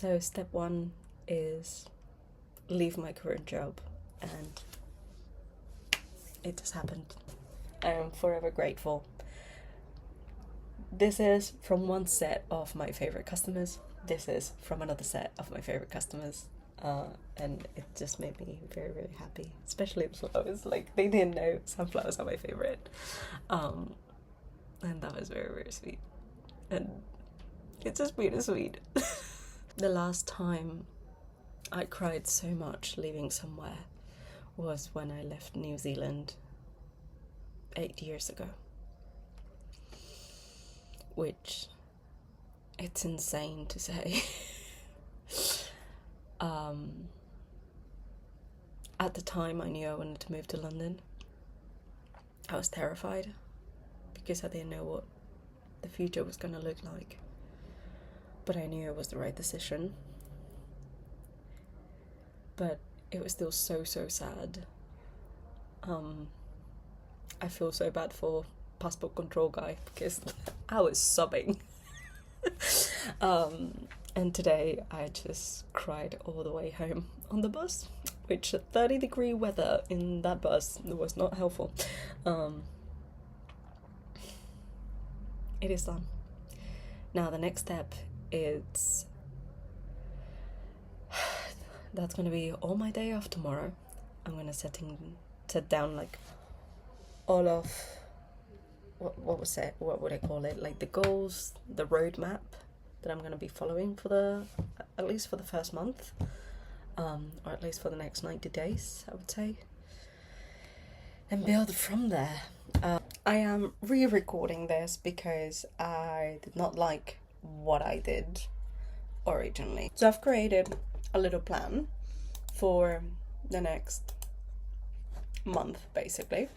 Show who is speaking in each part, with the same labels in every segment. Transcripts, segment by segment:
Speaker 1: So step one is leave my current job, and it just happened. I am forever grateful. This is from one set of my favorite customers. This is from another set of my favorite customers. And it just made me very, very happy. Especially the flowers. Like, they didn't know sunflowers are my favorite. And that was very, very sweet. And it's just bittersweet. The last time I cried so much leaving somewhere was when I left New Zealand 8 years ago. Which, it's insane to say. At the time I knew I wanted to move to London. I was terrified because I didn't know what the future was going to look like. But I knew it was the right decision. But it was still so, so sad. I feel so bad for passport control guy because I was sobbing. And today I just cried all the way home on the bus, which at 30-degree weather in that bus was not helpful. It is done. Now the next step is that's gonna be all my day off tomorrow. I'm gonna set down like all of what would I call it? Like the goals, the roadmap that I'm going to be following for at least for the first month, or at least for the next 90 days, I would say, and build from there. I am re-recording this because I did not like what I did originally. So I've created a little plan for the next month, basically.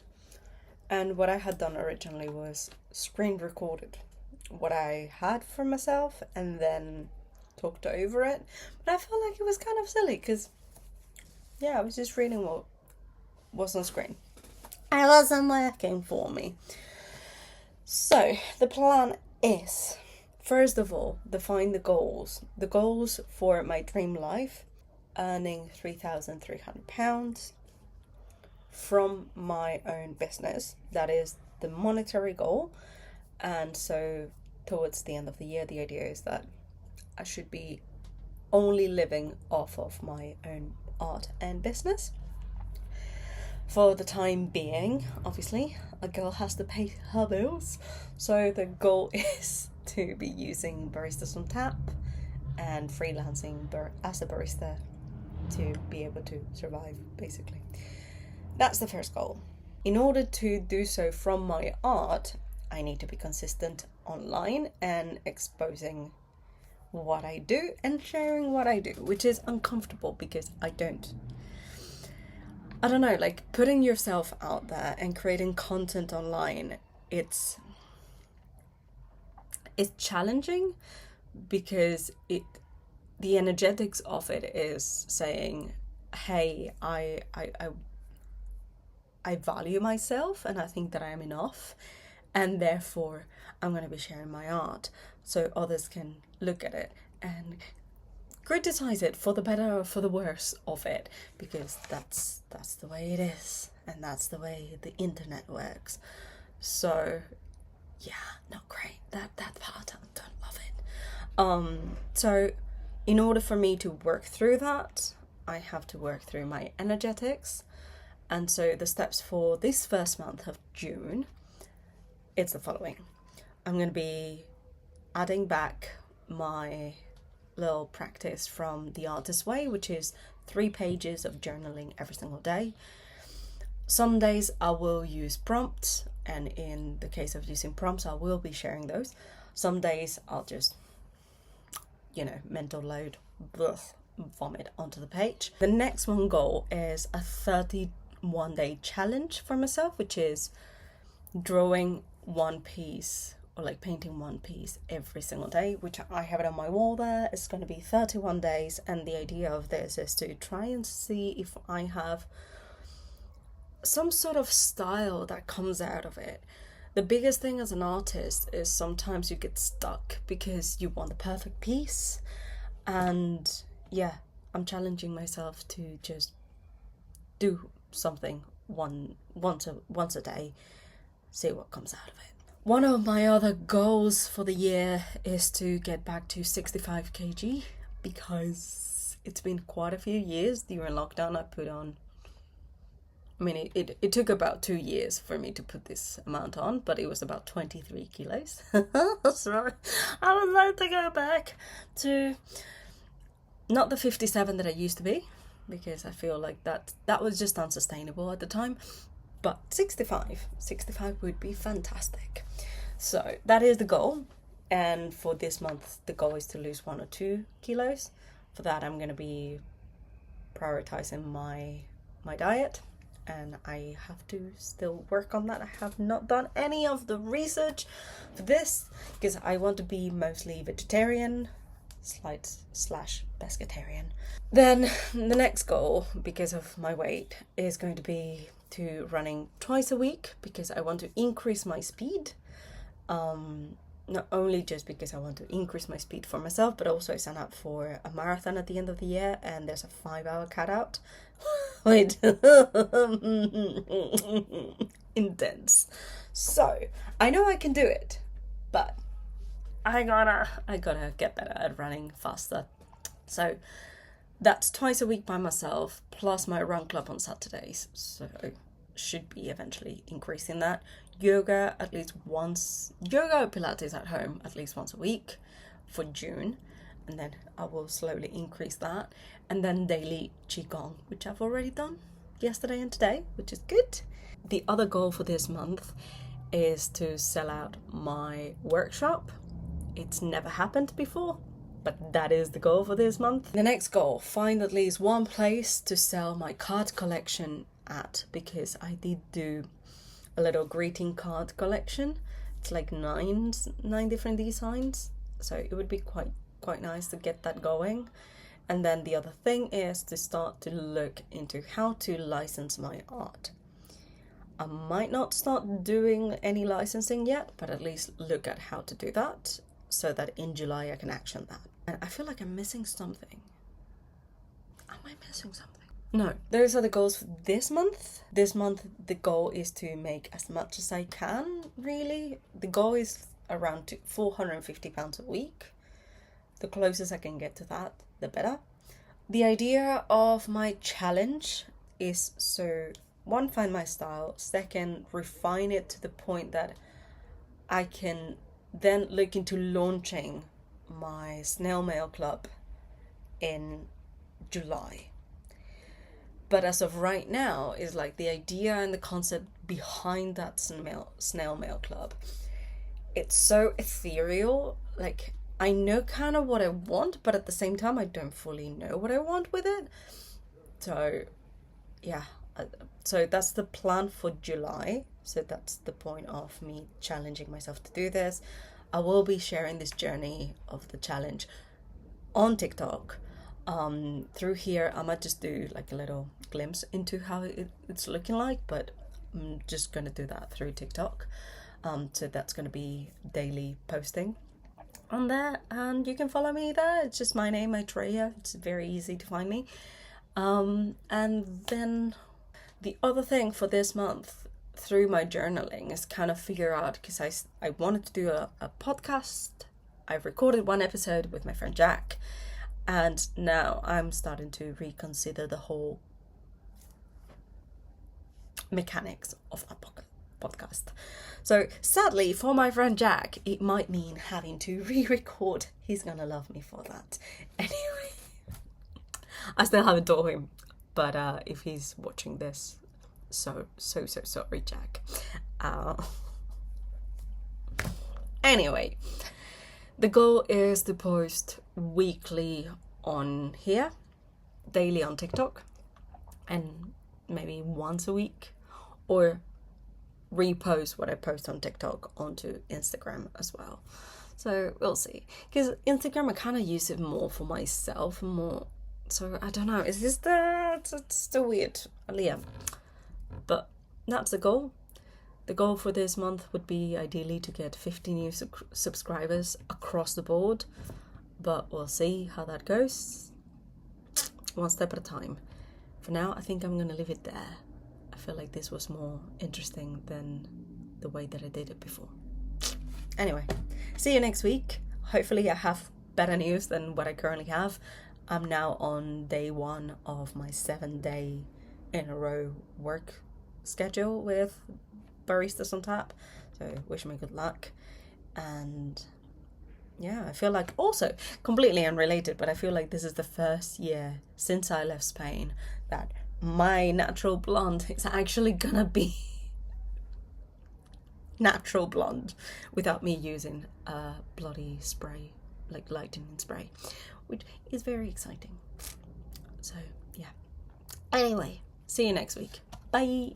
Speaker 1: And what I had done originally was screen recorded what I had for myself and then talked over it. But I felt like it was kind of silly because, yeah, I was just reading what was on screen. It wasn't working for me. So the plan is, first of all, define the goals. The goals for my dream life: earning £3,300 from my own business. That is the monetary goal. And so towards the end of the year, the idea is that I should be only living off of my own art and business. For the time being, obviously, a girl has to pay her bills. So the goal is to be using Baristas on Tap and freelancing as a barista to be able to survive, basically. That's the first goal. In order to do so from my art, I need to be consistent online and exposing what I do and sharing what I do, which is uncomfortable because I don't know, like putting yourself out there and creating content online, it's challenging because the energetics of it is saying, hey, I value myself and I think that I am enough, and therefore I'm going to be sharing my art so others can look at it and criticize it for the better or for the worse of it, because that's the way it is and that's the way the internet works. So yeah, not great. That part, I don't love it. So in order for me to work through that, I have to work through my energetics. And so the steps for this first month of June, it's the following. I'm going to be adding back my little practice from The Artist's Way, which is 3 pages of journaling every single day. Some days I will use prompts, and in the case of using prompts, I will be sharing those. Some days I'll just, mental load, vomit onto the page. The next one goal is a 31-day challenge for myself, which is drawing one piece or like painting one piece every single day, which I have it on my wall there. It's going to be 31 days, and the idea of this is to try and see if I have some sort of style that comes out of it. The biggest thing as an artist is sometimes you get stuck because you want the perfect piece, And yeah, I'm challenging myself to just do something once a day, see what comes out of it. One of my other goals for the year is to get back to 65 kg, because it's been quite a few years. During lockdown, I put on, I mean, it took about 2 years for me to put this amount on, but it was about 23 kilos. So I would like to go back to not the 57 that I used to be, because I feel like that was just unsustainable at the time. But 65 would be fantastic. So that is the goal. And for this month, the goal is to lose 1 or 2 kilos. For that, I'm going to be prioritizing my diet, and I have to still work on that. I have not done any of the research for this, because I want to be mostly vegetarian slash pescatarian. Then the next goal, because of my weight, is going to be to running twice a week, because I want to increase my speed. Not only just because I want to increase my speed for myself, but also sign up for a marathon at the end of the year, and there's a 5-hour cutout. Wait. Intense. So I know I can do it, but I gotta get better at running faster. So that's twice a week by myself, plus my run club on Saturdays. So should be eventually increasing that. Yoga or Pilates at home at least once a week for June, and then I will slowly increase that. And then daily Qigong, which I've already done yesterday and today, which is good. The other goal for this month is to sell out my workshop. It's never happened before, but that is the goal for this month. The next goal, find at least one place to sell my card collection at, because I did do a little greeting card collection. It's like nine different designs, so it would be quite nice to get that going. And then the other thing is to start to look into how to license my art. I might not start doing any licensing yet, but at least look at how to do that, so that in July I can action that. And I feel like I'm missing something. Am I missing something? No, those are the goals for this month. This month, the goal is to make as much as I can, really. The goal is around £450 a week. The closest I can get to that, the better. The idea of my challenge is so, one, find my style. Second, refine it to the point that I can then look into launching my snail mail club in July. But as of right now, is like the idea and the concept behind that snail mail club. It's so ethereal. Like, I know kind of what I want, but at the same time, I don't fully know what I want with it. So, yeah. So that's the plan for July. So that's the point of me challenging myself to do this. I will be sharing this journey of the challenge on TikTok. Through here, I might just do like a little glimpse into how it's looking like, but I'm just going to do that through TikTok. So that's going to be daily posting on there, and you can follow me there. It's just my name, Maitreya. It's very easy to find me. And then the other thing for this month through my journaling is kind of figure out, because I wanted to do a podcast. I've recorded one episode with my friend Jack, and now I'm starting to reconsider the whole mechanics of a podcast. So sadly for my friend Jack, it might mean having to re-record. He's gonna love me for that. Anyway, I still haven't told him, but if he's watching this, so sorry, Jack. Anyway, the goal is to post weekly on here, daily on TikTok, and maybe once a week, or repost what I post on TikTok onto Instagram as well. So we'll see. Because Instagram, I kind of use it more for myself, more. So I don't know. Is this it's still weird? Yeah. But that's the goal. The goal for this month would be ideally to get 50 new subscribers across the board but we'll see how that goes. One step at a time. For now, I think I'm gonna leave it there. I feel like this was more interesting than the way that I did it before. Anyway, see you next week. Hopefully I have better news than what I currently have. I'm now on day 1 of my 7-day in a row work schedule with Baristas on Tap. So wish me good luck. And yeah, I feel like, also completely unrelated, but I feel like this is the first year since I left Spain that my natural blonde is actually gonna be natural blonde without me using a bloody spray, like lightening spray, which is very exciting. So yeah, anyway, see you next week. Bye.